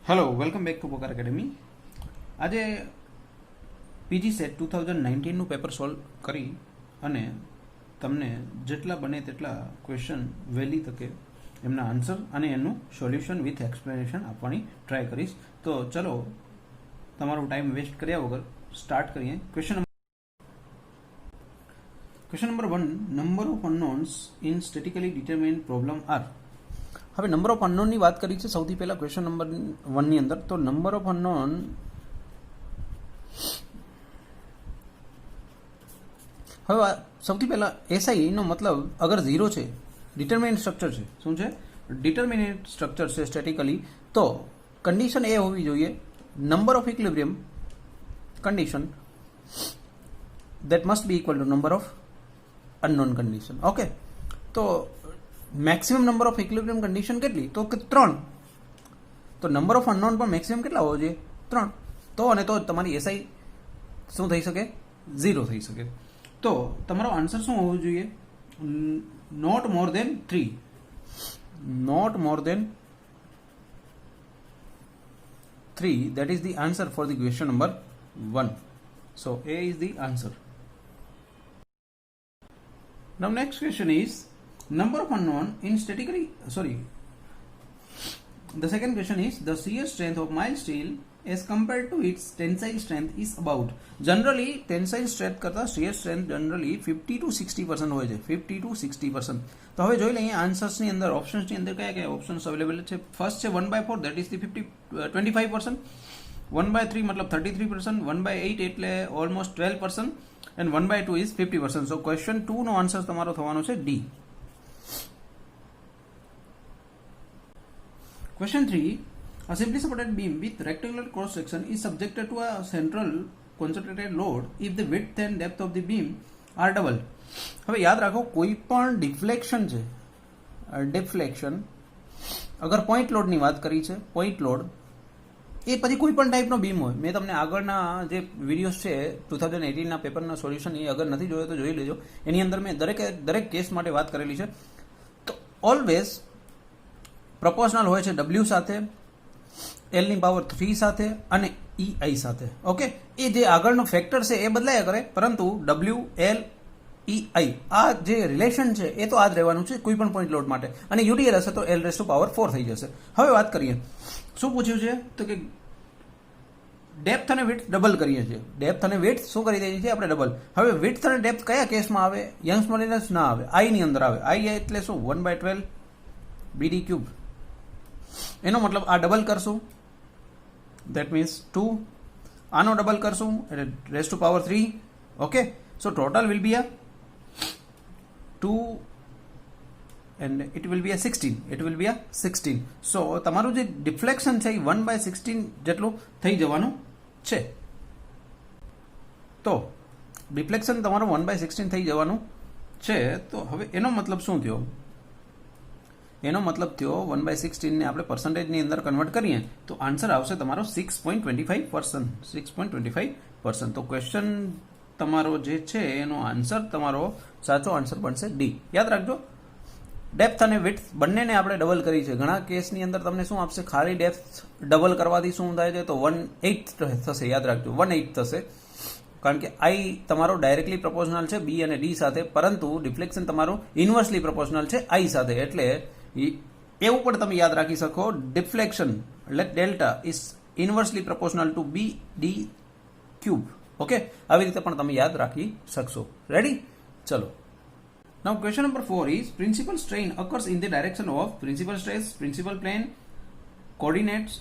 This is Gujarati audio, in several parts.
Hello, welcome back to Pokar academy. આજે પીજી સેટ 2019નું પેપર સોલ્વ કરી અને તમને જેટલા બને તેટલા ક્વેશ્ચન વહેલી તકે એમના આન્સર અને એનું સોલ્યુશન વિથ એક્સપ્લેનેશન આપવાની ટ્રાય કરીશ. તો ચલો તમારો ટાઈમ વેસ્ટ કર્યા વગર સ્ટાર્ટ કરીએ. Question number 1, number of unknowns in statically determined problem are. હવે નંબર ઓફ અનનોનની વાત કરી છે સૌથી પહેલા ક્વેશ્ચન નંબર 1 ની અંદર. તો નંબર ઓફ અનનોન હવે સૌથી પહેલા એસઆઈ નો મતલબ અગર 0 છે, ડિટરમિનેન્ટ સ્ટ્રક્ચર છે. શું છે? ડિટરમિનેન્ટ સ્ટ્રક્ચર છે સ્ટેટિકલી. તો કન્ડિશન એ હોવી જોઈએ number of equilibrium condition that must be equal to number of unknown condition. Okay, તો maximum number of equilibrium condition કેટલી? તો કે 3. તો નંબર ઓફ અનનોન પણ મેક્સિમમ કેટલા હોવો જોઈએ? 3. તો અને તો તમારી એસઆઈ શું થઈ શકે? 0 થઈ શકે. તો તમારો આન્સર શું હોવો જોઈએ? Not more than 3. Not more than 3. That is the answer for the question number 1. So A is the answer. Now next question is number of unknown in statically, the second question is the shear strength of mild steel as compared to its tensile strength is about. Generally tensile strength કરતા shear strength generally 50 to 60% હોય છે. 50 to 60%. તો હવે જોઈ લઈએ આન્સર્સ ની અંદર, ઓપ્શન્સ ની અંદર કયા કયા ઓપ્શન્સ અવેલેબલ છે. ફર્સ્ટ છે 1/4, that is the 25%. 1/3 मतलब 33%, 1/8 એટલે almost 12%, and 1/2 is 50%. So question 2 નો આન્સર તમારો થવાનો છે D. Question 3, a simply supported beam with rectangular cross section is subjected to a central concentrated load if the width and depth of the beam are double. હવે યાદ રાખો, કોઈ પણ ડિફ્લેક્શન છે, ડિફ્લેક્શન અગર પોઈન્ટ લોડની વાત કરી છે, પોઈન્ટ લોડ એ પછી કોઈ પણ ટાઈપનો બીમ હોય. મેં તમને આગળના જે વિડીયોઝ છે 2018ના પેપરના સોલ્યુશન એ અગર નથી જોયો તો જોઈ લેજો. એની અંદર મેં દરેક કેસ માટે વાત કરેલી છે. તો ઓલવેઝ પ્રપોર્શનલ હોય છે ડબલ્યુ સાથે, એલની પાવર 3 સાથે અને ઈ સાથે. ઓકે, એ જે આગળનો ફેક્ટર છે એ બદલાયા કરે, પરંતુ ડબલ્યુ, એલ, ઈ આ જે રિલેશન છે એ તો આ જ રહેવાનું છે કોઈ પણ પોઈન્ટ લોડ માટે. અને યુડીએલ હશે તો એલ રેસ ટુ પાવર 4 થઈ જશે. હવે વાત કરીએ શું પૂછ્યું છે, તો કે ડેપ્થ અને વિડ્થ ડબલ કરીએ છીએ. ડેપ્થ અને વિડ્થ શું કરી દઈએ છીએ આપણે? ડબલ. હવે વિડ્થ અને ડેપ્થ કયા કેસમાં આવે? યંગ્સ મોડ્યુલસ ના આવે, આઈ ની અંદર આવે. આઈ એટલે શું? 1/12 બીડી ક્યુબ. એનો મતલબ આ ડબલ કરશું, ધેટ મીન્સ 2. આનો ડબલ કરશું એટલે raise to power 3. Okay, so total will be a 2 and it will be a 16. It will be a 16. So તમારું જે ડિફ્લેક્શન છે એ 1/16 જેટલું થઈ જવાનું છે. તો ડિફ્લેક્શન તમારું 1/16 થઈ જવાનું છે. તો હવે એનો મતલબ શું થયો? એનો મતલબ થયો 1/16 ને આપણે પર્સન્ટેજની અંદર કન્વર્ટ કરીએ તો આન્સર આવશે તમારો 6.25%. 6.25%. તો ક્વેશ્ચન તમારો જે છે એનો આન્સર, તમારો સાચો આન્સર બનશે ડી. યાદ રાખજો, ડેપ્થ અને વિડ્થ બંનેને આપણે ડબલ કરી છે. ઘણા કેસની અંદર તમને શું આપશે? ખાલી ડેપ્થ ડબલ કરવાથી શું થાય છે? તો 1/8 થશે. યાદ રાખજો, 1/8 થશે. કારણ કે આઈ તમારો ડાયરેક્ટલી પ્રપોર્શનલ છે બી અને ડી સાથે, પરંતુ ડિફ્લેક્શન તમારું ઇન્વર્સલી પ્રપોર્શનલ છે આઈ સાથે. એટલે એવું પણ તમે યાદ રાખી શકો, ડિફ્લેક્શન એટલે delta is inversely proportional to B D cube. Okay, આવી રીતે પણ તમે યાદ રાખી શકશો. રેડી? ચલો. Now question number 4 is principal strain occurs in the direction of principal stress, principal plane, coordinates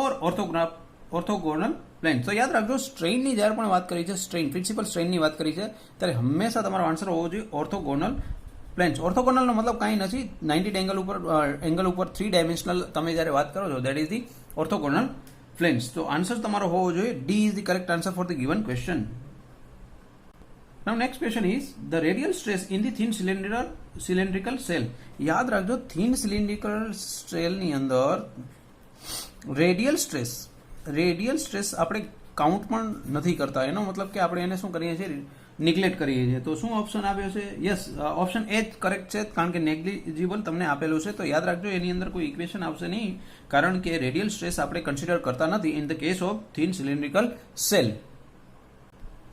or orthogonal plane. તો યાદ રાખજો, સ્ટ્રેઇનની જ્યારે પણ વાત કરી છે, પ્રિન્સિપલ સ્ટ્રેઇનની વાત કરી છે, ત્યારે હંમેશા તમારો આન્સર હોવો જોઈએ ઓર્થોગોનલ પ્લેન્સ. ઓર્થોગોનલનો મતલબ કાંઈ નથી, 90 એંગલ ઉપર 3 ડાયમેન્શનલ તમે જ્યારે વાત કરો છો, that is the orthogonal planes. તો આન્સર તમારો હોવો જોઈએ D is the correct answer for the given question. Now next question is the radial stress in the thin cylindrical cell. યાદ રાખજો, thin cylindrical cell ની અંદર રેડિયલ સ્ટ્રેસ આપણે કાઉન્ટ પણ નથી કરતા. એનો મતલબ કે આપણે એને શું કરીએ છીએ, નિગ્લેક્ટ કરીએ છીએ. તો શું ઓપ્શન આવ્યો છે? યસ, ઓપ્શન એ જ કરેક્ટ છે, કારણ કે નેગ્લિજિબલ તમને આપેલું છે. તો યાદ રાખજો, એની અંદર કોઈ ઇક્વેશન આવશે નહીં, કારણ કે રેડિયલ સ્ટ્રેસ આપણે કન્સિડર કરતા નથી in the case of thin cylindrical shell.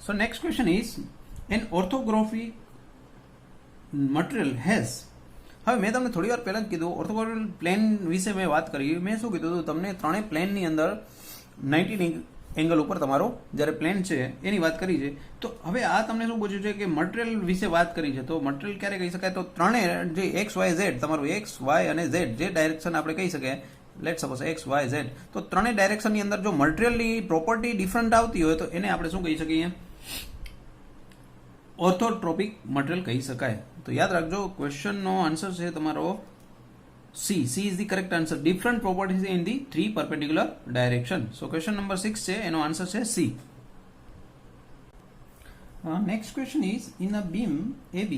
So next question is an orthography material has. હવે મેં તમને થોડી વાર પહેલા જ કીધું, ઓર્થોગોનલ પ્લેન વિશે મેં વાત કરી. મેં શું કીધું હતું તમને, ત્રણેય પ્લેનની અંદર 90 એંગલ ઉપર તમારો જ્યારે પ્લેન છે એની વાત કરી છે. તો હવે આ તમને શું પૂછ્યું છે કે મટીરિયલ વિશે વાત કરી છે. તો મટીરિયલ ક્યારે કહી શકાય? તો ત્રણેય જે એક્સ વાય ઝેડ, તમારું એક્સ વાય અને ઝેડ જે ડાયરેક્શન આપણે કહી શકીએ, let suppose X Y Z, તો ત્રણેય ડાયરેક્શનની અંદર જો મટીરિયલની પ્રોપર્ટી ડિફરન્ટ આવતી હોય તો એને આપણે શું કહી શકીએ? ઓર્થોટ્રોપિક મટીરિયલ કહી શકાય. તો યાદ રાખજો, ક્વેશ્ચનનો આન્સર છે તમારો C. She is the correct answer. Different properties in the 3 perpendicular direction. So question number 6 છે, એનો આન્સર છે C. Next question is in a beam AB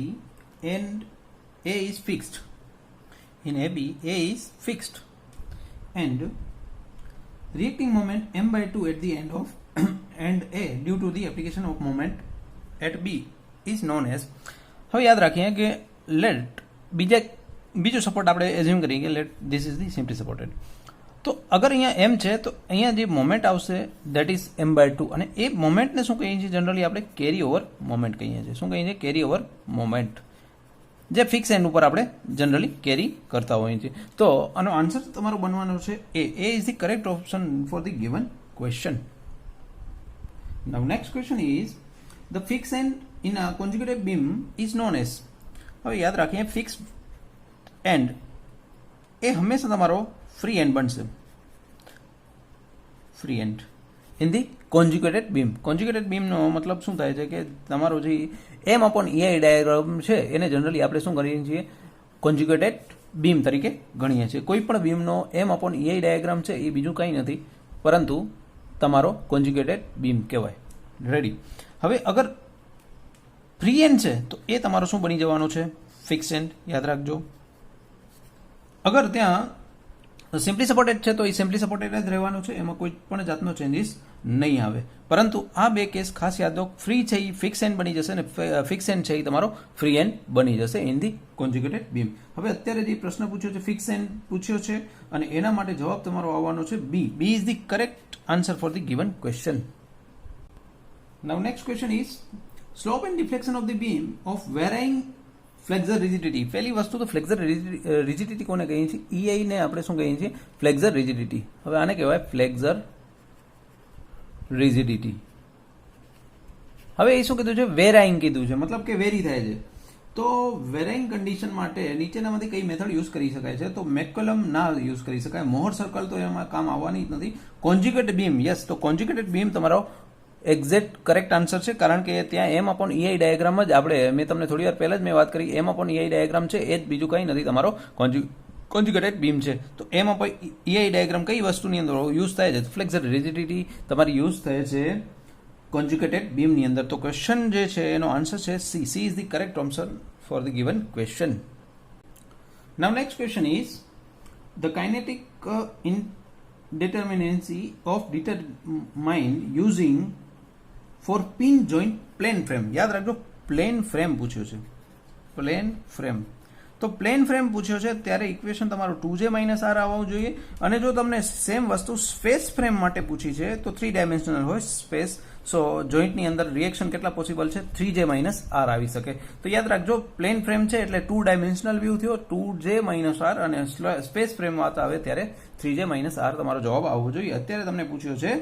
and A is fixed. In AB, A is fixed and reacting moment m/2 at the end of and A due to the application of moment at B is known as. હવે યાદ રાખીએ કે લેટ બીજો સપોર્ટ આપણે એઝ્યુમ કરીએ કે let this is the simply supported. તો અગર અહીંયા એમ છે તો અહીંયા જે મોમેન્ટ આવશે દેટ ઇઝ m/2, અને એ મોમેન્ટને શું કહીએ છીએ? જનરલી આપણે કેરી ઓવર મોમેન્ટ કહીએ છીએ. શું કહીએ છીએ? કેરી ઓવર મોમેન્ટ, જે ફિક્સ એન્ડ ઉપર આપણે જનરલી કેરી કરતા હોઈએ છીએ. તો આનો આન્સર તમારો બનવાનો છે A. A is the correct option for the given question. Now next question is the fix end in a conjugated beam is known as. હવે યાદ રાખીએ, ફિક્સ એન્ડ એ હંમેશા તમારો ફ્રી એન્ડ બનશે. Free end in the conjugated beam. Conjugated બીમનો મતલબ શું થાય છે કે તમારો જે M/EI ડાયાગ્રામ છે એને જનરલી આપણે શું કરીએ છીએ? કોન્જ્યુગેટેડ બીમ તરીકે ગણીએ છીએ. કોઈ પણ બીમનો M/EI ડાયાગ્રામ છે એ બીજું કંઈ નથી પરંતુ તમારો કોન્જ્યુગેટેડ બીમ કહેવાય. રેડી. હવે અગર ફ્રી એન્ડ છે તો એ તમારો શું બની જવાનો છે? Fix and. યાદ રાખજો. અગર ત્યાં સિમ્પલી સપોર્ટેડ છે તો એ સિમ્પલી સપોર્ટેડ જ રહેવાનું છે, એમાં કોઈ પણ જાતનો ચેન્જીસ નહીં આવે. પરંતુ આ બે કેસ ખાસ યાદ રાખો, ફ્રી છે એ ફિક્સ એન્ડ બની જશે અને ફિક્સ એન્ડ છે એ તમારો ફ્રી એન્ડ બની જશે ઇન ધી કોન્જ્યુગેટેડ બીમ. હવે અત્યારે જે પ્રશ્ન પૂછ્યો છે ફિક્સ એન્ડ પૂછ્યો છે અને એના માટે જવાબ તમારો આવવાનો છે B. B is the correct answer for the given question. Now next question is slope and deflection of the beam of varying flexure rigidity. પહેલી વસ્તુ તો ફ્લેક્ઝર રિજિડિટી કોને કહીએ છીએ? EI ને આપણે શું કહીએ છીએ? ફ્લેક્ઝર રિજિડિટી. હવે આને કહેવાય ફ્લેક્ઝર રિજિડિટી. હવે એ શું કીધું છે? વેરાઇંગ કીધું છે, મતલબ કે વેરી થાય છે. તો વેરાઇંગ કન્ડિશન માટે નીચેનામાંથી કઈ મેથડ યુઝ કરી શકાય છે? તો મેકકલમ ના યુઝ કરી શકાય. મોહર સર્કલ તો એમાં કામ આવવાની જ નથી. કોન્જ્યુગેટેડ બીમ, યસ, તો કોન્જ્યુગેટેડ બીમ તમારો એક્ઝેક્ટ કરેક્ટ આન્સર છે, કારણ કે ત્યાં M/EI ડાયાગ્રામ જ આપણે, મેં તમને થોડી વાર પહેલા જ મેં વાત કરી, M/EI ડાયાગ્રામ છે એ જ બીજું કંઈ નથી તમારો કોન્જ્યુગેટેડ બીમ છે. તો M/EI ડાયાગ્રામ કઈ વસ્તુની અંદર યુઝ થાય છે? ફ્લેક્ઝર રિજિડિટી તમારી યુઝ થાય છે કોન્જ્યુગેટેડ બીમની અંદર. તો ક્વેશ્ચન જે છે એનો આન્સર છે C. She is the correct answer for the given question. Now next question is the kinetic indeterminacy of determined using for pin joint plane frame. યાદ રાખજો, પ્લેન ફ્રેમ પૂછ્યો છે. Plane frame. તો પ્લેન ફ્રેમ પૂછ્યો છે ત્યારે ઇક્વેશન તમારું 2J - R આવવું જોઈએ. અને જો તમને સેમ વસ્તુ સ્પેસ ફ્રેમ માટે પૂછી છે તો 3 ડાયમેન્શનલ હોય સ્પેસ. સો જોઈન્ટની અંદર રિએક્શન કેટલા પોસિબલ છે? 3J - R આવી શકે. તો યાદ રાખજો, પ્લેન ફ્રેમ છે એટલે 2 ડાયમેન્શનલ વ્યૂ થયો, 2J - R, અને સ્પેસ ફ્રેમ વાત આવે ત્યારે 3J - R તમારો જવાબ આવવો જોઈએ. અત્યારે તમને પૂછ્યો છે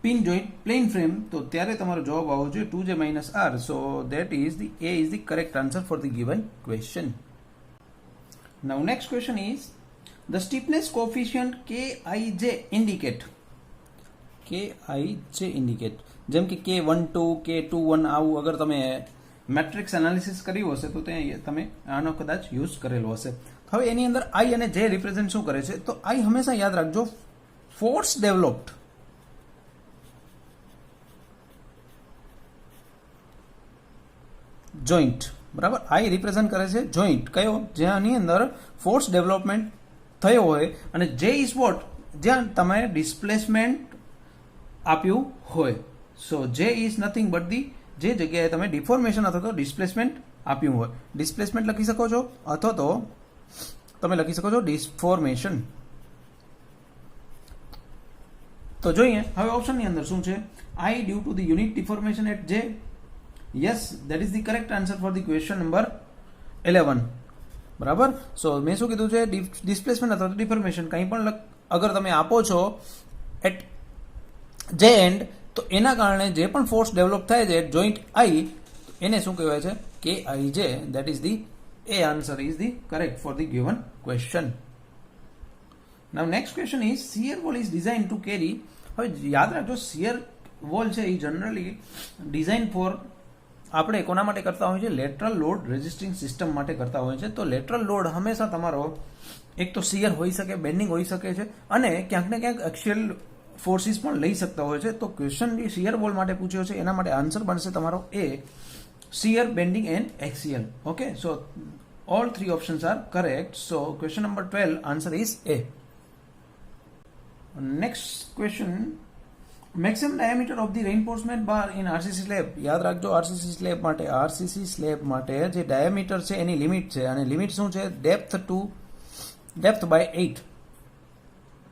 પિન જોઈન્ટ પ્લેન ફ્રેમ, તો ત્યારે તમારો જવાબ આવવો જોઈએ 2J - R. So that is the A is the correct answer for the given question. Now next question is the stiffness coefficient Kij indicate. Kij indicate, જેમ કે K12, K21 આવું અગર તમે મેટ્રિક્સ એનાલિસિસ કર્યું હશે તો ત્યાં તમે આનો કદાચ યુઝ કરેલો હશે. હવે એની અંદર I અને J રિપ્રેઝેન્ટ શું કરે છે? તો I હંમેશા યાદ રાખજો ફોર્સ ડેવલપ્ડ જોઈન્ટ, બરાબર. I રિપ્રેઝેન્ટ કરે છે જોઈન્ટ કયો? જેની અંદર ફોર્સ ડેવલપમેન્ટ થયો હોય. અને J ઇઝ વોટ? જ્યાં તમે ડિસ્પ્લેસમેન્ટ આપ્યું હોય. સો જે ઇઝ નથિંગ બટ ધી, જે જગ્યાએ તમે ડિફોર્મેશન અથવા તો ડિસ્પ્લેસમેન્ટ આપ્યું હોય. ડિસ્પ્લેસમેન્ટ લખી શકો છો અથવા તો તમે લખી શકો છો ડિફોર્મેશન. તો જોઈએ હવે ઓપ્શનની અંદર શું છે. I due to the unit deformation at J. Yes, that is the correct answer for the question number 11. બરાબર. સો મેં શું કીધું છે, ડિસ્પ્લેસમેન્ટ અથવા ડિફોર્મેશન કંઈ પણ અગર તમે આપો છો એટ જે એન્ડ, તો એના કારણે જે પણ ફોર્સ ડેવલપ થાય છે એટ જોઈન્ટ આઈ, એને શું કહેવાય છે, કે આઈ જે. That is the, A answer is the correct four the given question. Now next question is shear wall is design two કેરી. હવે યાદ રાખજો, શિયર વોલ છે એ જનરલી ડિઝાઇન ફોર આપણે કોના માટે કરતા હોઈએ છીએ, લેટરલ લોડ રેઝિસ્ટિંગ સિસ્ટમ માટે કરતા હોય છે. તો લેટરલ લોડ હંમેશા તમારો એક તો શિયર હોઈ શકે, બેન્ડિંગ હોઈ શકે છે, અને ક્યાંક ને ક્યાંક એક્સિયલ ફોર્સિસ પણ લઈ શકતા હોય છે. તો ક્વેશ્ચન જે શિયર વોલ માટે પૂછ્યો છે એના માટે આન્સર બનશે તમારો A, shear, bending and axial. Okay, so all three options are correct. So question number 12 answer is A. Next question, maximum diameter of the reinforcement bar in RCC slab. યાદ રાખજો, RCC slab માટે જે ડાયામીટર છે એની લિમિટ છે, અને લિમિટ શું છે, ડેપ્થ બાય 8.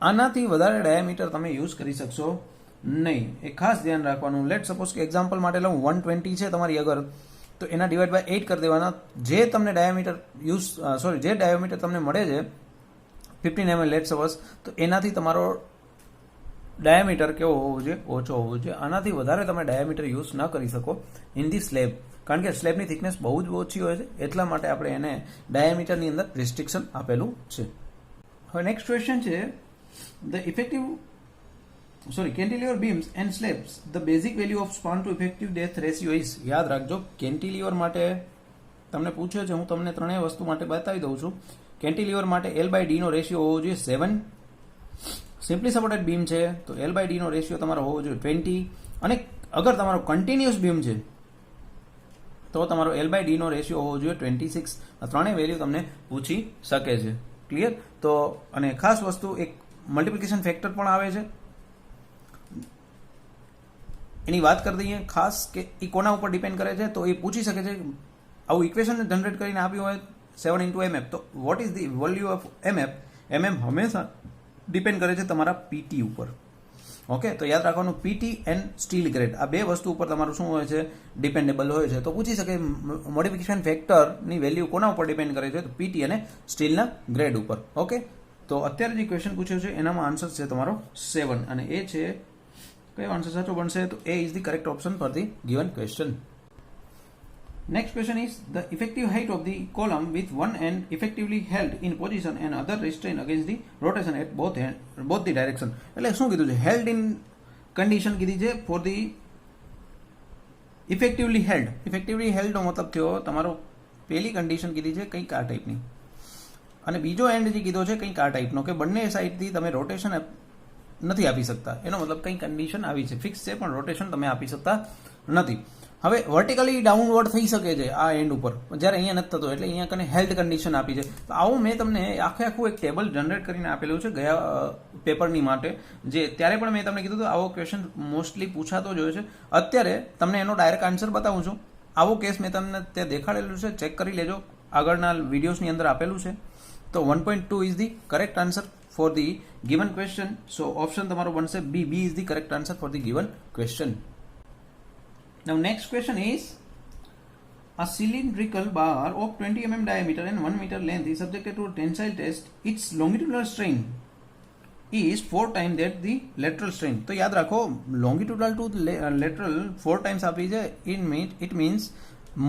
આનાથી વધારે ડાયામીટર તમે યુઝ કરી શકશો નહીં, એ ખાસ ધ્યાન રાખવાનું. લેટ સપોઝ કે એક્ઝામ્પલ માટે લઉં, 120 છે તમારી અગર, તો એના ડિવાઈડ બાય 8 કરી દેવાના. જે તમને ડાયામીટર જે ડાયામીટર તમને મળે છે 15 mm લેટ સપોઝ, તો એનાથી તમારો ડાયામીટર કેવો હોવો જોઈએ, ઓછો હોવો જોઈએ. આનાથી વધારે તમે ડાયામીટર યુઝ ન કરી શકો ઇન ધી સ્લેબ, કારણ કે સ્લેબની થિકનેસ બહુ જ ઓછી હોય છે, એટલા માટે આપણે એને ડાયામીટરની અંદર રિસ્ટ્રિક્શન આપેલું છે. હવે નેક્સ્ટ ક્વેશ્ચન છે, the cantilever beams and slabs, the basic value of span to effective depth ratio is. યાદ રાખજો, કેન્ટિલીવર માટે તમને પૂછ્યો છે, હું તમને ત્રણેય વસ્તુ માટે બતાવી દઉં છું. કેન્ટિલીવર માટે L/D નો રેશિયો હોવો જોઈએ 7. સિમ્પલી સપોર્ટેડ બીમ છે તો L/D નો રેશિયો તમારો હોવો જોઈએ 20. અને અગર તમારો કન્ટિન્યુઅસ બીમ છે તો તમારો L/D નો રેશિયો હોવો જોઈએ 26. આ ત્રણેય વેલ્યુ તમને પૂછી શકે છે. ક્લિયર? તો અને ખાસ વસ્તુ, એક મલ્ટિપ્લિકેશન ફેક્ટર પણ આવે છે, એની વાત કરી દઈએ ખાસ, કે એ કોના ઉપર ડિપેન્ડ કરે છે. તો એ પૂછી શકે છે, આવું ઇક્વેશન જનરેટ કરીને આપ્યું હોય 7 into mm, તો what is the value of mm? હંમેશા ડિપેન્ડ કરે છે તમારા પીટી ઉપર. ઓકે, તો યાદ રાખવાનું, પીટી એન્ડ સ્ટીલ ગ્રેડ, આ બે વસ્તુ ઉપર તમારું શું હોય છે, ડિપેન્ડેબલ હોય છે. તો પૂછી શકે મોડિફિકેશન ફેક્ટરની વેલ્યુ કોના ઉપર ડિપેન્ડ કરે છે, તો પીટી અને સ્ટીલના ગ્રેડ ઉપર. ઓકે, તો અત્યારે જે ક્વેશ્ચન પૂછ્યો છે એનામાં આન્સર છે તમારો 7, અને એ છે કયો આન્સર સાચો બનશે, તો A is the correct option for the given question. Next question is, the effective height of the column with one end effectively held in position and other restrained against the rotation at both the direction. એટલે શું કીધું છે, હેલ્ડ ઇન કન્ડિશન કીધી છે for the effectively held. Effectively હેલ્ડનો મતલબ થયો તમારો, પહેલી કન્ડિશન કીધી છે કંઈક આ ટાઈપની, અને બીજો એન્ડ જે કીધો છે કંઈક આ ટાઈપનો, કે બંને સાઈડથી તમે રોટેશન નથી આપી શકતા. એનો મતલબ કંઈ કન્ડિશન આવી છે, ફિક્સ છે, પણ રોટેશન તમે આપી શકતા નથી. હવે વર્ટિકલી ડાઉનવર્ડ થઈ શકે છે આ એન્ડ ઉપર, જ્યારે અહીંયા નથી થતો, એટલે અહીંયા કને હેલ્ડ કન્ડિશન આપી છે. તો આવું મેં તમને આખું એક ટેબલ જનરેટ કરીને આપેલું છે ગયા પેપરની માટે, જે ત્યારે પણ મેં તમને કીધું હતું આવો ક્વેશ્ચન મોસ્ટલી પૂછાતો જ હોય છે. અત્યારે તમને એનો ડાયરેક્ટ આન્સર બતાવું છું. આવો કેસ મેં તમને ત્યાં દેખાડેલું છે, ચેક કરી લેજો, આગળના વિડીયોઝની અંદર આપેલું છે. તો 1.2 is the correct answer for the given question. So option તમારો બનશે B. B is the correct answer for the given question. Now next question is, a cylindrical bar of 20 mm diameter and 1 meter length is subjected to a tensile test. Its longitudinal strain is 4 times that the lateral strain. તો યાદ રાખો, longitudinal to lateral 4 times આપી છે, it means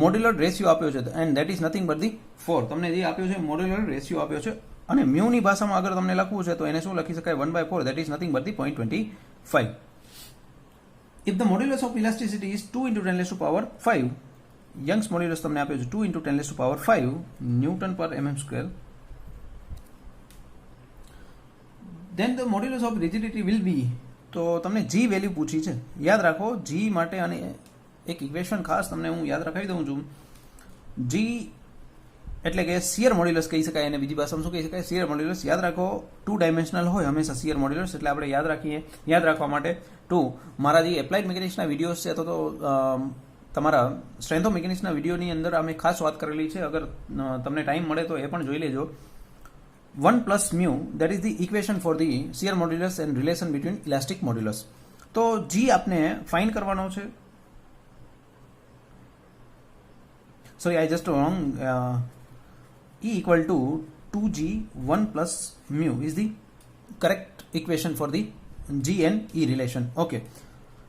modular ratio આપ્યો છે, and that is nothing but the 4. તમને જે આપ્યો છે modular ratio આપ્યો છે, અને મ્યુની ભાષામાં અગર તમને લખવું છે તો એને શું લખી શકાય, 1/4, that is nothing but the 0.25. If the modulus of elasticity is 2 into 10 raised to power 5, Young's modulus તમને આપ્યો છે 2 into 10 raised to power 5 Newton per mm square, then the modulus of rigidity will be, તો તમને G વેલ્યુ પૂછી છે. યાદ રાખો, G માટે અને એક ઇક્વેશન ખાસ તમને હું યાદ રખાવી દઉં છું. G એટલે કે શિયર મોડ્યુલસ કહી શકાય, અને બીજી ભાષામાં શું કહી શકાય, શિયર મોડ્યુલસ. યાદ રાખો 2 ડાયમેન્શનલ હોય હંમેશા શિયર મોડ્યુલસ, એટલે આપણે યાદ રાખવા માટે 2. મારા જે એપ્લાઇડ મિકેનિક્સના વિડીયોઝ છે તો તમારા સ્ટ્રેન્થ ઓફ મિકેનિક્સના વિડીયોની અંદર અમે ખાસ વાત કરેલી છે, અગર તમને ટાઈમ મળે તો એ પણ જોઈ લેજો. 1 plus mu, that is the equation for the shear modulus and relation between elastic modulus. તો G આપને ફાઇન્ડ કરવાનો છે. Sorry, I just wrong. E equal to 2G 1 plus mu is the correct equation for the G and E relation. Okay.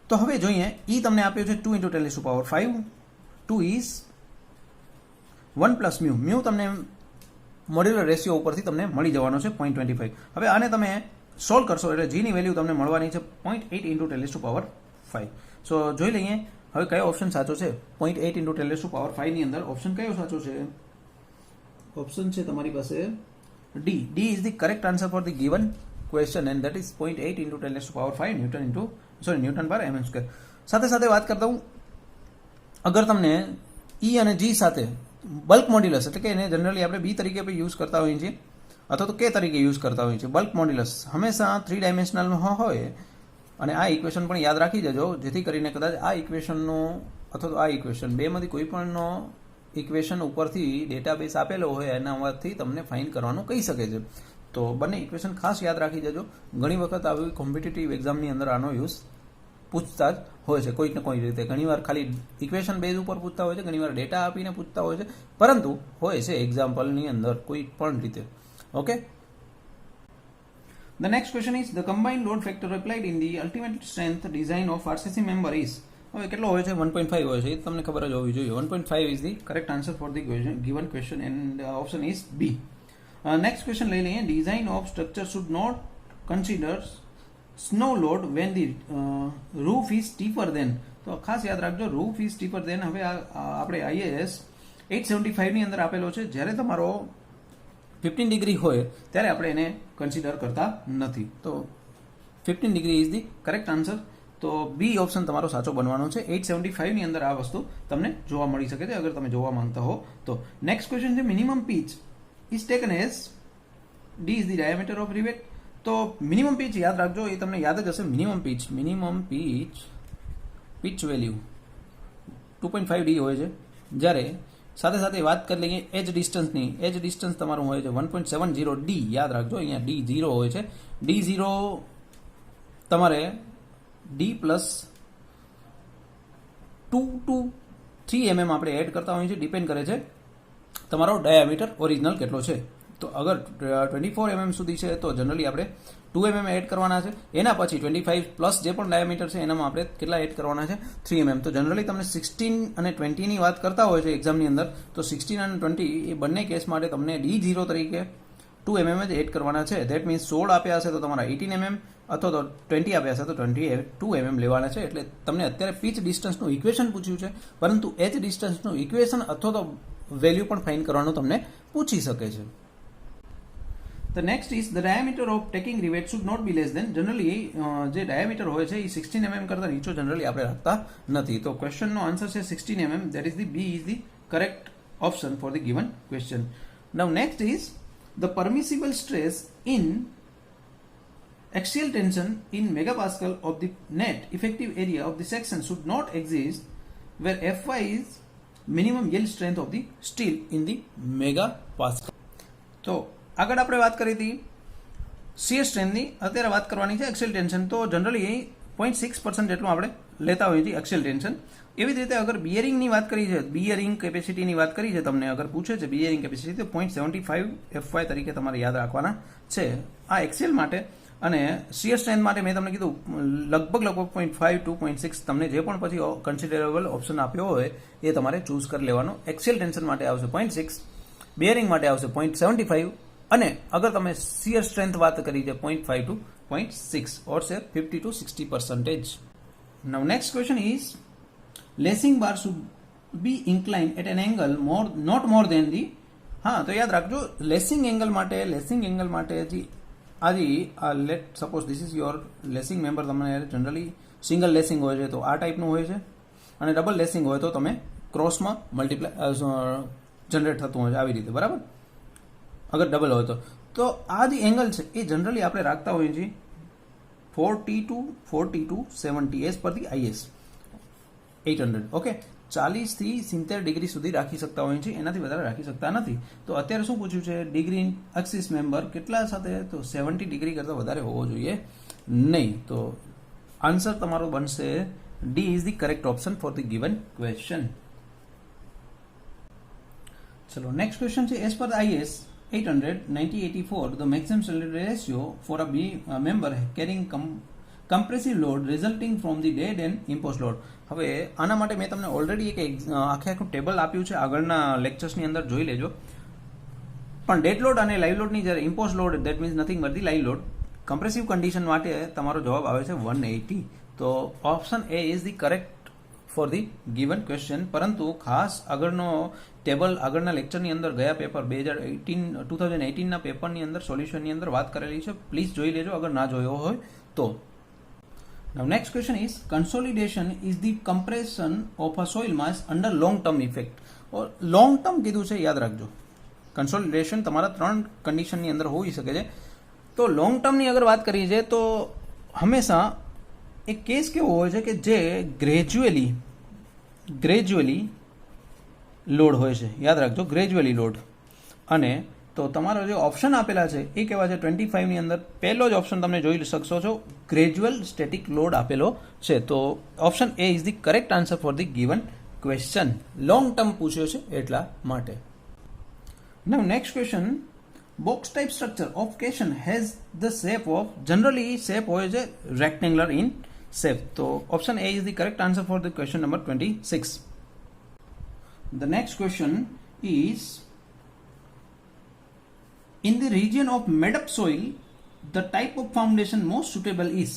તો હવે જોઈએ, E તમને આપ્યો છે 2 into 10 to the power 5. 2 is 1 plus mu. mu તમને મોડ્યુલર રેશિયો ઉપરથી તમને મળી જવાનો છે 0.25. હવે આને તમે સોલ્વ કરશો એટલે G ની વેલ્યુ તમને મળવાની છે 0.8 into 10 to the power 5. સો જોઈ લઈએ હવે કયો ઓપ્શન સાચો છે. 0.8 into 10 to the power 5 ની અંદર ઓપ્શન કયો સાચો છે? ઓપ્શન છે તમારી પાસે D. D is the correct answer for the given question and that is 0.8 into 10 to the power 5 Newton per mm square. સાથે સાથે વાત કરતા હું, અગર તમને E અને G સાથે બલ્ક મોડ્યુલસ, એટલે કે એને જનરલી આપણે બી તરીકે પણ યુઝ કરતા હોઈએ છીએ અથવા તો કે તરીકે યુઝ કરતા હોઈએ છીએ. બલ્ક મોડ્યુલસ હંમેશા 3 ડાયમેન્શનલમાં હોય, અને આ ઇક્વેશન પણ યાદ રાખી જજો, જેથી કરીને કદાચ આ ઇક્વેશનનો અથવા તો આ ઇક્વેશન બેમાંથી કોઈ પણનો ઇક્વેશન ઉપરથી ડેટાબેઝ આપેલો હોય એનામાંથી તમને ફાઇન્ડ કરવાનું કહી શકે છે. તો બંને ઇક્વેશન ખાસ યાદ રાખી જજો. ઘણી વખત આવી કોમ્પિટિટિવ એક્ઝામની અંદર આનો યુઝ પૂછતા જ હોય છે કોઈક ને કોઈ રીતે. ઘણીવાર ખાલી ઇક્વેશન બેઝ ઉપર પૂછતા હોય છે, ઘણીવાર ડેટા આપીને પૂછતા હોય છે, પરંતુ હોય છે એક્ઝામ્પલની અંદર કોઈ પણ રીતે. Okay. The next question is the combined load factor applied in the ultimate strength design of RCC member is. હવે કેટલો હોય છે? 1.5 હોય છે, એ તમને ખબર જ હોવી જોઈએ. 1.5 is the correct answer for the given question and option is B. Next question લઈ લઈએ. Design of structure should not consider snow load when the roof is steeper than. તો ખાસ યાદ રાખજો, roof is steeper than. હવે આપણે IAS 875 ની અંદર આપેલો છે, જ્યારે તમારો 15 ડિગ્રી હોય ત્યારે આપણે એને કન્સિડર કરતા નથી. તો 15 degree is the correct answer. તો બી ઓપ્શન તમારો સાચો બનવાનો છે. 875 ની અંદર આ વસ્તુ તમને જોવા મળી શકે છે, અગર તમે જોવા માંગતા હો તો. નેક્સ્ટ ક્વેશ્ચન છે, minimum pitch is taken as. D is the diameter of rivet. તો મિનિમમ પીચ યાદ રાખજો, એ તમને યાદ જ હશે. મિનિમમ પીચ વેલ્યુ 2.5 ડી હોય છે, જ્યારે સાથે સાથે વાત કરી લઈએ એજ ડિસ્ટન્સની. એજ ડિસ્ટન્સ તમારું હોય છે 1.70 ડી. યાદ રાખજો, અહીંયા ડી 0 હોય છે. ડી 0 તમારે ડી પ્લસ 2 to 3 mm આપણે એડ કરતા હોઈએ છીએ. ડિપેન્ડ કરે છે તમારો ડાયામીટર ઓરિજિનલ કેટલો છે. તો અગર 24 mm સુધી છે તો જનરલી આપણે 2 mm એડ કરવાના છે. એના પછી 25 પ્લસ જે પણ ડાયામીટર છે એનામાં આપણે કેટલા એડ કરવાના છે? 3 mm. તો જનરલી તમને 16 અને 20 ની વાત કરતા હોય છે એક્ઝામની અંદર, તો 16 અને 20 એ બંને કેસ માટે તમને D0 તરીકે 2 mm જ એડ કરવાના છે. ધેટ મીન્સ 16 આપ્યા હશે તો તમારા 18 mm અથવા તો 20 આપ્યા હશે તો 22 mm લેવાના છે. એટલે તમને અત્યારે પીચ ડિસ્ટન્સનું ઇક્વેશન પૂછ્યું છે, પરંતુ એચ ડિસ્ટન્સનું ઇક્વેશન અથવા તો વેલ્યુ પણ ફાઇન્ડ કરવાનું તમને પૂછી શકે છે. The next is the diameter of taking rivet should not be less than. Generally જે ડાયામીટર હોય છે એ 16 mm કરતા નીચો જનરલી આપણે રાખતા નથી. તો ક્વેશ્ચનનો આન્સર છે 16 mm. That is the B is the correct option for the given question. Now next is the permissible stress in axial tension in megapascal of the net effective area of the section should not exist where Fy is minimum yield strength of the steel in the megapascal. તો આગળ આપણે વાત કરી હતી શિયર સ્ટ્રેન્થની, અત્યારે વાત કરવાની છે એક્સિયલ ટેન્શન. તો જનરલી 0.6% જેટલું આપણે લેતા હોઈએ છીએ એક્સિયલ ટેન્શન. એવી જ રીતે અગર બિયરિંગની વાત કરી છે, બિયરિંગ કેપેસિટીની વાત કરી છે, તમને અગર પૂછે છે બિયરિંગ કેપેસિટી, તો 0.75 Fy તરીકે તમારે યાદ રાખવાના છે આ એક્સિયલ માટે. અને શિયર સ્ટ્રેન્થ માટે મેં તમને કીધું લગભગ 0.5 to 0.6 તમને જે પણ પછી કન્સિડરેબલ ઓપ્શન આપ્યો હોય એ તમારે ચૂઝ કરી લેવાનો. એક્સિયલ ટેન્શન માટે આવશે 0.6, બિયરિંગ માટે આવશે 0.75, અને અગર તમે શિયર સ્ટ્રેન્થ વાત કરી છે 0.5 to 0.6 or say 50 to 60%. Now next question is lacing bar should be inclined at an angle not more than the. હા, તો યાદ રાખજો લેસિંગ એંગલ માટે હજી let suppose this is your lacing member. તમને જનરલી સિંગલ લેસિંગ હોય છે તો આ ટાઈપનું હોય છે, અને ડબલ લેસિંગ હોય તો તમે ક્રોસમાં જનરેટ થતું હોય છે આવી રીતે, બરાબર, અગર ડબલ હોય તો આ જે એંગલ છે એ જનરલી આપણે રાખતા હોઈએ છીએ 40 to 70 as per the IS 800. Okay, 40 થી 70 ડિગ્રી સુધી રાખી શકતા હોઈએ છીએ, એનાથી વધારે રાખી શકતા નથી. તો અત્યારે શું પૂછ્યું છે, ડિગ્રી એક્સિસ મેમ્બર કેટલા સાથે, તો 70 ડિગ્રી કરતાં વધારે હોવો જોઈએ નહીં. તો આન્સર તમારો બનશે D is the correct option for the given question. ચલો નેક્સ્ટ ક્વેશ્ચન છે, as per IS 800-1984 the maximum salary ratio for a member carrying compressive load resulting from the dead and imposed load. હવે આના માટે મેં તમને ઓલરેડી એક આખું ટેબલ આપ્યું છે, આગળના લેક્ચર્સની અંદર જોઈ લેજો. પણ ડેડ લોડ અને લાઈવ લોડની જ્યારે impose load that means nothing but the live load, compressive condition માટે તમારો જવાબ આવે છે 180. તો option A is the correct four the given question. પરંતુ ખાસ આગળનો ટેબલ આગળના લેક્ચરની અંદર ગયા પેપર 2018ના પેપરની અંદર સોલ્યુશનની અંદર વાત કરેલી છે, પ્લીઝ જોઈ લેજો અગર ના જોયો હોય તો. Now next question is, consolidation is the compression of a soil mass under long term effect. Long term કીધું છે, યાદ રાખજો. કન્સોલિડેશન તમારા 3 કન્ડિશનની અંદર હોઈ શકે છે. તો લોંગ ટર્મની અગર વાત કરીએ છીએ તો હંમેશા એક કેસ કેવો હોય છે કે જે ગ્રેજ્યુઅલી લોડ હોય છે, યાદ રાખજો, ગ્રેજ્યુઅલી લોડ. અને તો તમારો જે ઓપ્શન આપેલા છે એ કેવા છે, 25ની અંદર પહેલો જ ઓપ્શન તમે જોઈ શકશો છો, ગ્રેજ્યુઅલ સ્ટેટિક લોડ આપેલો છે. તો option A is the correct answer for the given question. Long term પૂછ્યો છે એટલા માટે. Now next question, box type structure of question has the shape of, generally shape હોય છે રેક્ટેંગ્યુલર ઇન શેપ. તો option A is the correct answer for the question number 26. The next question is, in the region of made-up soil, the type of foundation most suitable is.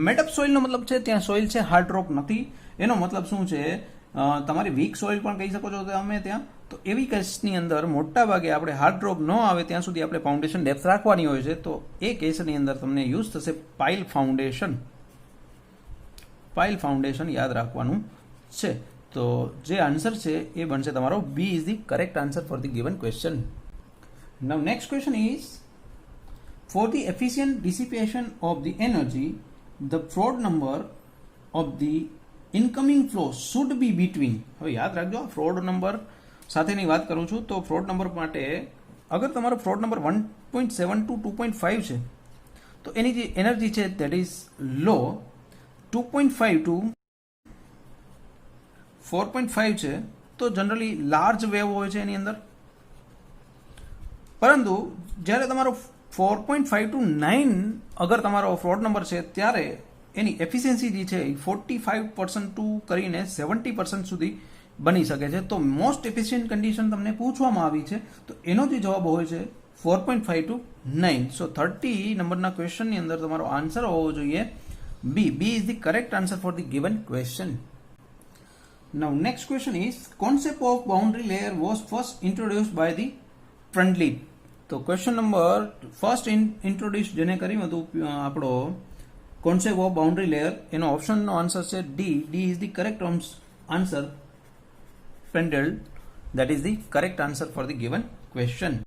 made-up soil નો મતલબ છે ત્યાં સોઇલ છે, હાર્ડ રોક નથી. એનો મતલબ શું છે, તમારી વીક સોઇલ પણ કહી શકો છો તમે ત્યાં. તો એવી કેસની અંદર મોટા ભાગે આપણે હાર્ડ રોક ન આવે ત્યાં સુધી આપણે ફાઉન્ડેશન ડેપ્થ રાખવાની હોય છે. તો એ કેસની અંદર તમને યુઝ થશે પાઇલ ફાઉન્ડેશન. પાઇલ ફાઉન્ડેશન યાદ રાખવાનું છે. તો જે આન્સર છે એ બનશે તમારો B is the correct answer for the given question. Now next question is, for the efficient dissipation of the energy, the Froude number of the incoming flow should be between. હવે યાદ રાખજો, ફ્રોડ નંબર સાથેની વાત કરું છું તો ફ્રોડ નંબર માટે અગર તમારો ફ્રોડ નંબર 1.7 to 2.5 છે તો એની જે એનર્જી છે દેટ ઇઝ લો 2.5 to 4.5 છે. તો જનરલી લાર્જ વેવ હોય છે એની અંદર. પરંતુ જ્યારે તમારો 4.5 to 9 અગર તમારો ફ્રોડ નંબર છે ત્યારે એની એફિશિયન્સી જે છે 45% ટુ કરીને 70% સુધી બની શકે છે. તો મોસ્ટ એફિશિયન્ટ કન્ડિશન તમને પૂછવામાં આવી છે તો એનો જે જવાબ હોય છે 4.5 to 9. સો 30 નંબરના ક્વેશ્ચનની અંદર તમારો આન્સર હોવો જોઈએ B. B is the correct answer for the given question. Now next question is, concept of boundary layer was first introduced by the Freundlich. તો ક્વેશ્ચન નંબર ફર્સ્ટ ઇન્ટ્રોડ્યુસ જેને કર્યું હતું આપણો કોન્સેપ્ટ ઓફ બાઉન્ડ્રી લેયર, એનો ઓપ્શનનો આન્સર છે D. D is the correct answer. Freundlich, that is the correct answer for the given question.